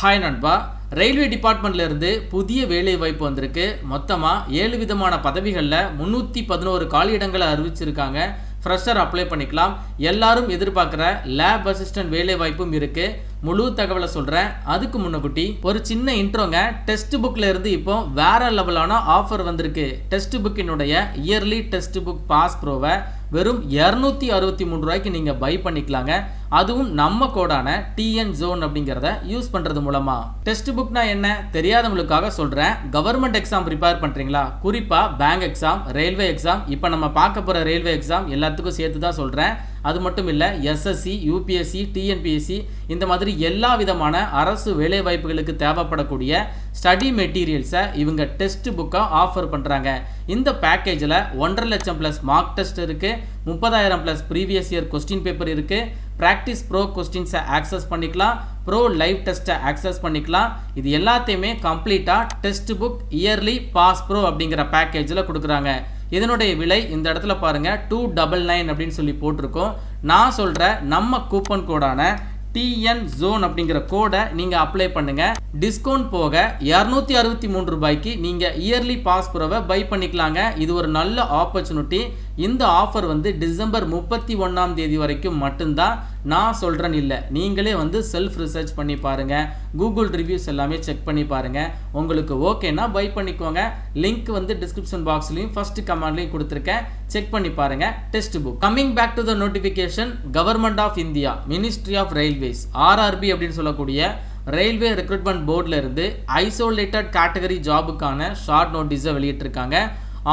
Hi நண்பா, railway டிபார்ட்மெண்ட்ல இருந்து புதிய வேலை வாய்ப்பு வந்திருக்கு. மொத்தமா 7 விதமான பதவிகளில் 311 காலியிடங்களை அறிவிச்சிருக்காங்க. ஃப்ரெஷர் அப்ளை பண்ணிக்கலாம். எல்லாரும் எதிர்பார்க்குற லேப் அசிஸ்டன்ட் வேலை வாய்ப்பும் இருக்கு. முழு தகவலை சொல்கிறேன். அதுக்கு முன்னகுட்டி ஒரு சின்ன இன்ட்ரோங்க. டெஸ்ட் புக்கில் இருந்து இப்போ வேற லெவலான ஆஃபர் வந்திருக்கு. டெஸ்ட் புக்கினுடைய இயர்லி டெஸ்ட் புக் பாஸ் ப்ரோவை வெறும் 263 ரூபாய்க்கு நீங்கள் பை பண்ணிக்கலாங்க. அதுவும் நம்ம கோடான டிஎன் ஜோன் அப்படிங்கிறத யூஸ் பண்ணுறது மூலமா. டெஸ்ட் புக்னா என்ன தெரியாதவங்களுக்காக சொல்கிறேன். கவர்மெண்ட் எக்ஸாம் ப்ரிப்பேர் பண்ணுறீங்களா, குறிப்பாக பேங்க் எக்ஸாம், ரயில்வே எக்ஸாம், இப்போ நம்ம பார்க்க போகிற ரயில்வே எக்ஸாம் எல்லாத்துக்கும் சேர்த்து தான் சொல்கிறேன். அது மட்டும் இல்லை, எஸ்எஸ்சி, யூபிஎஸ்சி, டிஎன்பிஎஸ்சி இந்த மாதிரி எல்லா விதமான அரசு வேலைவாய்ப்புகளுக்கு தேவைப்படக்கூடிய ஸ்டடி மெட்டீரியல்ஸை இவங்க டெஸ்ட் புக்காக ஆஃபர் பண்ணுறாங்க. இந்த பேக்கேஜில் 1.5 லட்சம் ப்ளஸ் மார்க் டெஸ்ட் இருக்குது, 30,000 plus previous year question paper இருக்குது, ப்ராக்டிஸ் ப்ரோ கொஸ்டின்ஸை ஆக்சஸ் பண்ணிக்கலாம், ப்ரோ லைவ் டெஸ்ட்டை ஆக்சஸ் பண்ணிக்கலாம். இது எல்லாத்தையுமே கம்ப்ளீட்டாக test book yearly pass pro அப்படிங்கிற பேக்கேஜில் கொடுக்குறாங்க. இதனுடைய விலை இந்த இடத்துல பாருங்க 299 அப்படின்னு சொல்லி போட்டிருக்கோம். நான் சொல்ற நம்ம கூப்பன் கோடான டிஎன் ஜோன் அப்படிங்கிற கோடை நீங்க அப்ளை பண்ணுங்க. டிஸ்கவுண்ட் போக 263 ரூபாய்க்கு நீங்க இயர்லி பாஸ் ப்ரோவை பை பண்ணிக்கலாங்க. இது ஒரு நல்ல ஆப்பர்ச்சுனிட்டி. இந்த ஆஃபர் டிசம்பர் 31ஆம் தேதி வரைக்கும் மட்டும்தான். நான் சொல்றேன் இல்லை, நீங்களே செல்ஃப் ரிசர்ச் பண்ணி பாருங்க, கூகுள் ரிவ்யூஸ் எல்லாமே செக் பண்ணி பாருங்க. உங்களுக்கு ஓகேனா பை பண்ணிக்கோங்க. லிங்க் டிஸ்கிரிப்ஷன் பாக்ஸ்லையும் ஃபர்ஸ்ட் கமெண்ட்லையும் கொடுத்துருக்கேன், செக் பண்ணி பாருங்க. Test book. Coming back to the notification. Government of India, ministry of railways, RRB அப்படின்னு சொல்லக்கூடிய ரயில்வே ரெக்ரூட்மெண்ட் போர்டில் இருந்து ஐசோலேட்டட் கேட்டகரி ஜாபுக்கான ஷார்ட் நோட்டீஸை வெளியிட்டிருக்காங்க.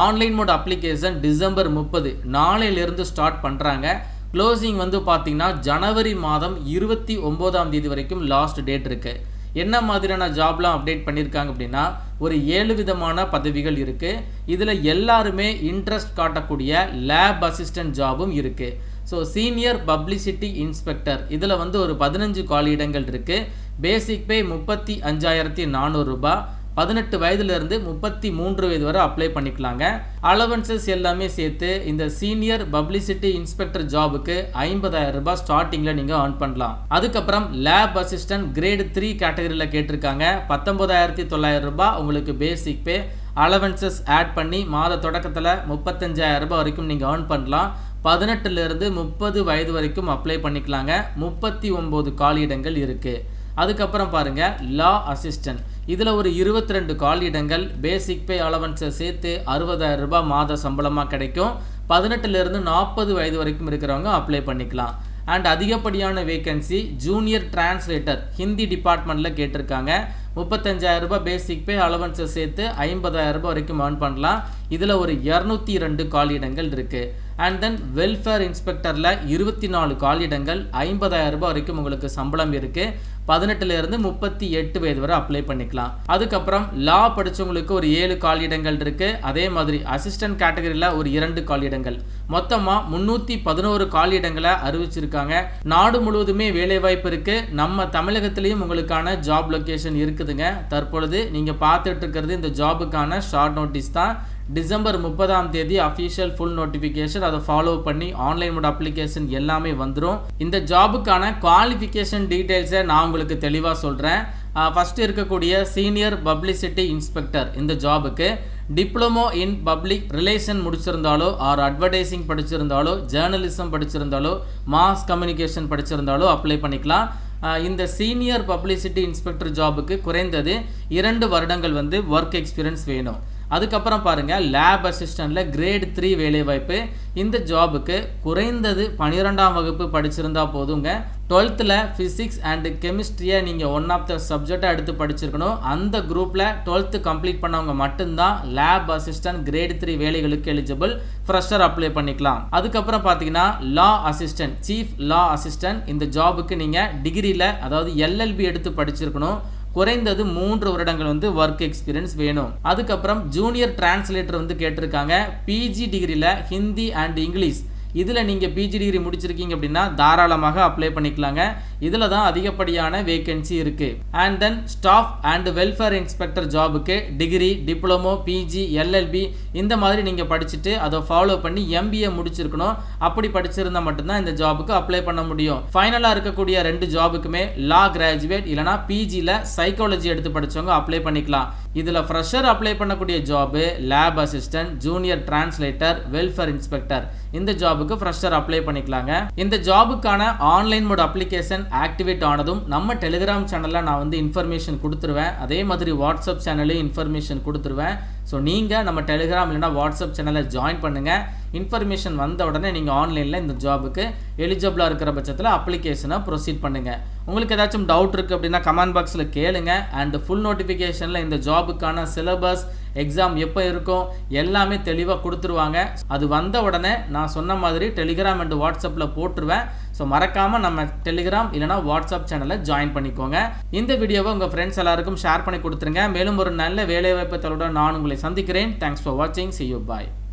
ஆன்லைன் மோட் அப்ளிகேஷன் டிசம்பர் 30 நாளையிலிருந்து ஸ்டார்ட் பண்ணுறாங்க. க்ளோசிங் பார்த்தீங்கன்னா ஜனவரி மாதம் 29ஆம் தேதி வரைக்கும் லாஸ்ட் டேட் இருக்குது. என்ன மாதிரியான ஜாப்லாம் அப்டேட் பண்ணியிருக்காங்க அப்படின்னா, ஒரு 7 விதமான பதவிகள் இருக்குது. இதில் எல்லாருமே இன்ட்ரெஸ்ட் காட்டக்கூடிய லேப் அசிஸ்டன்ட் ஜாபும் இருக்குது. ஸோ சீனியர் பப்ளிசிட்டி இன்ஸ்பெக்டர் இதில் ஒரு 15 காலியிடங்கள் இருக்குது. பேசிக் பே 35,400 ரூபாய். 18 வயதுலேருந்து 33 வயது வரை அப்ளை பண்ணிக்கலாங்க. அலவன்சஸ் எல்லாமே சேர்த்து இந்த சீனியர் பப்ளிசிட்டி இன்ஸ்பெக்டர் ஜாபுக்கு 50,000 ரூபாய் ஸ்டார்டிங்கில் நீங்கள் ஏர்ன் பண்ணலாம். அதுக்கப்புறம் லேப் அசிஸ்டன்ட் கிரேடு 3 கேட்டகரியில் கேட்டிருக்காங்க. 19,900 ரூபாய் உங்களுக்கு பேசிக் பே. அலவன்சஸ் ஆட் பண்ணி மாத தொடக்கத்தில் 35,000 ரூபாய் வரைக்கும் நீங்கள் ஏர்ன் பண்ணலாம். 18லேருந்து 30 வயது வரைக்கும் அப்ளை பண்ணிக்கலாங்க. 39 காலியிடங்கள் இருக்குது. அதுக்கப்புறம் பாருங்க, லா அசிஸ்டன்ட் இதில் ஒரு 22 காலியிடங்கள். பேசிக் பே அலவன்ஸை சேர்த்து 60,000 ரூபாய் மாத சம்பளமாக கிடைக்கும். 18லேருந்து 40 வயது வரைக்கும் இருக்கிறவங்க அப்ளை பண்ணிக்கலாம். அண்ட் அதிகப்படியான வேகன்சி ஜூனியர் டிரான்ஸ்லேட்டர் ஹிந்தி டிபார்ட்மெண்ட்டில் கேட்டிருக்காங்க. 35,000 ரூபாய் பேசிக் பே, அலவன்ஸை சேர்த்து 50,000 ரூபாய் வரைக்கும் ஏர்ன் பண்ணலாம். இதில் ஒரு 202 காலியிடங்கள் இருக்குது. And then welfare இன்ஸ்பெக்டரில் 24 காலியிடங்கள். 50,000 ரூபாய் வரைக்கும் உங்களுக்கு சம்பளம் இருக்குது. 18லேருந்து 38 வயது வரை அப்ளை பண்ணிக்கலாம். அதுக்கப்புறம் லா படித்தவங்களுக்கு ஒரு 7 காலியிடங்கள் இருக்குது. அதே மாதிரி அசிஸ்டன்ட் கேட்டகரியில் ஒரு 2 காலியிடங்கள். மொத்தமாக 311 காலியிடங்களை அறிவிச்சிருக்காங்க. நாடு முழுவதுமே வேலைவாய்ப்பு இருக்குது. நம்ம தமிழகத்திலையும் உங்களுக்கான ஜாப் லொக்கேஷன் இருக்குதுங்க. தற்பொழுது நீங்கள் பார்த்துட்டு இருக்கிறது இந்த ஜாபுக்கான ஷார்ட் நோட்டீஸ் தான். டிசம்பர் 30ஆம் தேதி அஃபிஷியல் ஃபுல் நோட்டிஃபிகேஷன். அதை ஃபாலோ பண்ணி ஆன்லைன் மோட் அப்ளிகேஷன் எல்லாமே வந்துடும். இந்த ஜாபுக்கான குவாலிஃபிகேஷன் டீட்டெயில்ஸை நான் உங்களுக்கு தெளிவாக சொல்கிறேன். ஃபஸ்ட்டு இருக்கக்கூடிய சீனியர் பப்ளிசிட்டி இன்ஸ்பெக்டர் இந்த ஜாபுக்கு டிப்ளமோ இன் பப்ளிக் ரிலேஷன் முடிச்சிருந்தாலோ, ஆர் அட்வர்டைசிங் படிச்சிருந்தாலோ, ஜேர்னலிசம் படிச்சிருந்தாலோ, மாஸ் கம்யூனிகேஷன் படிச்சிருந்தாலோ அப்ளை பண்ணிக்கலாம். இந்த சீனியர் பப்ளிசிட்டி இன்ஸ்பெக்டர் ஜாபுக்கு குறைந்தது 2 வருடங்கள் ஒர்க் எக்ஸ்பீரியன்ஸ் வேணும். அதுக்கப்புறம் பாருங்கள், லேப் அசிஸ்டண்ட்டில் கிரேட் 3 வேலைவாய்ப்பு. இந்த ஜாபுக்கு குறைந்தது 12ஆம் வகுப்பு படிச்சிருந்தா போதுங்க. 12th ஃபிசிக்ஸ் அண்ட் கெமிஸ்ட்ரியை நீங்கள் ஒன் ஆஃப் த சப்ஜெக்டாக எடுத்து படிச்சிருக்கணும். அந்த குரூப்பில் 12th கம்ப்ளீட் பண்ணவங்க மட்டும்தான் லேப் அசிஸ்டன்ட் கிரேட் 3 வேலைகளுக்கு எலிஜிபிள். ஃப்ரெஷர் அப்ளை பண்ணிக்கலாம். அதுக்கப்புறம் பார்த்தீங்கன்னா லா அசிஸ்டன்ட், சீஃப் லா அசிஸ்டன்ட் இந்த ஜாபுக்கு நீங்கள் டிகிரியில், அதாவது எல்எல்பி எடுத்து படிச்சிருக்கணும். குறைந்தது 3 வருடங்கள் ஒர்க் எக்ஸ்பீரியன்ஸ் வேணும். அதுக்கப்புறம் ஜூனியர் டிரான்ஸ்லேட்டர் கேட்டிருக்காங்க. பிஜி டிகிரியில் ஹிந்தி அண்ட் இங்கிலீஷ் இதில் நீங்கள் பிஜி டிகிரி முடிச்சிருக்கீங்க அப்படின்னா தாராளமாக அப்ளை பண்ணிக்கலாங்க. இதில் தான் அதிகப்படியான வேகன்சி இருக்குது. And then staff and welfare inspector ஜாபுக்கு டிகிரி, டிப்ளமோ, பிஜி, எல்எல்பி இந்த மாதிரி நீங்கள் படிச்சுட்டு அதை ஃபாலோ பண்ணி எம்பிஏ முடிச்சிருக்கணும். அப்படி படிச்சிருந்தா மட்டும்தான் இந்த ஜாபுக்கு அப்ளை பண்ண முடியும். ஃபைனலாக இருக்கக்கூடிய 2 ஜாபுக்குமே லா கிராஜுவேட் இல்லைனா பிஜியில் சைக்காலஜி எடுத்து படித்தவங்க அப்ளை பண்ணிக்கலாம். இதில் ஃப்ரெஷர் அப்ளை பண்ணக்கூடிய job lab assistant, junior translator, welfare inspector. இந்த ஜாபுக்கு ஃப்ரெஷர் அப்ளை பண்ணிக்கலாங்க. இந்த ஜாபுக்கான ஆன்லைன் மோட் அப்ளிகேஷன் ஆக்டிவேட் ஆனதும் நம்ம டெலிகிராம் சேனலில் நான் வந்து இன்ஃபர்மேஷன் கொடுத்துருவேன். அதே மாதிரி வாட்ஸ்அப் சேனல்லையும் இன்ஃபர்மேஷன் கொடுத்துருவேன். ஸோ நீங்கள் நம்ம டெலிகிராம் இல்லைனா வாட்ஸ்அப் சேனலை ஜாயின் பண்ணுங்கள். இன்ஃபர்மேஷன் வந்த உடனே நீங்கள் ஆன்லைனில் இந்த ஜாபுக்கு எலிஜிபிளாக இருக்கிற பட்சத்தில் அப்ளிகேஷனை ப்ரொசீட் பண்ணுங்கள். உங்களுக்கு ஏதாச்சும் டவுட் இருக்குது அப்படின்னா கமெண்ட் பாக்ஸில் கேளுங்க. அண்ட் ஃபுல் நோட்டிஃபிகேஷனில் இந்த ஜாபுக்கான சிலபஸ், எக்ஸாம் எப்போ இருக்கும் எல்லாமே தெளிவாக கொடுத்துருவாங்க. அது வந்த உடனே நான் சொன்ன மாதிரி டெலிகிராம் அண்ட் வாட்ஸ்அப்பில் போட்டுருவேன். ஸோ மறக்காமல் நம்ம டெலிகிராம் இல்லைனா வாட்ஸ்அப் சேனலை ஜாயின் பண்ணிக்கோங்க. இந்த வீடியோவை உங்கள் ஃப்ரெண்ட்ஸ் எல்லாருக்கும் ஷேர் பண்ணி கொடுத்துருங்க. மேலும் ஒரு நல்ல வேலைவாய்ப்பு தகவலுடன் நான் உங்களை சந்திக்கிறேன். தேங்க்ஸ் ஃபார் வாட்சிங். See you. Bye.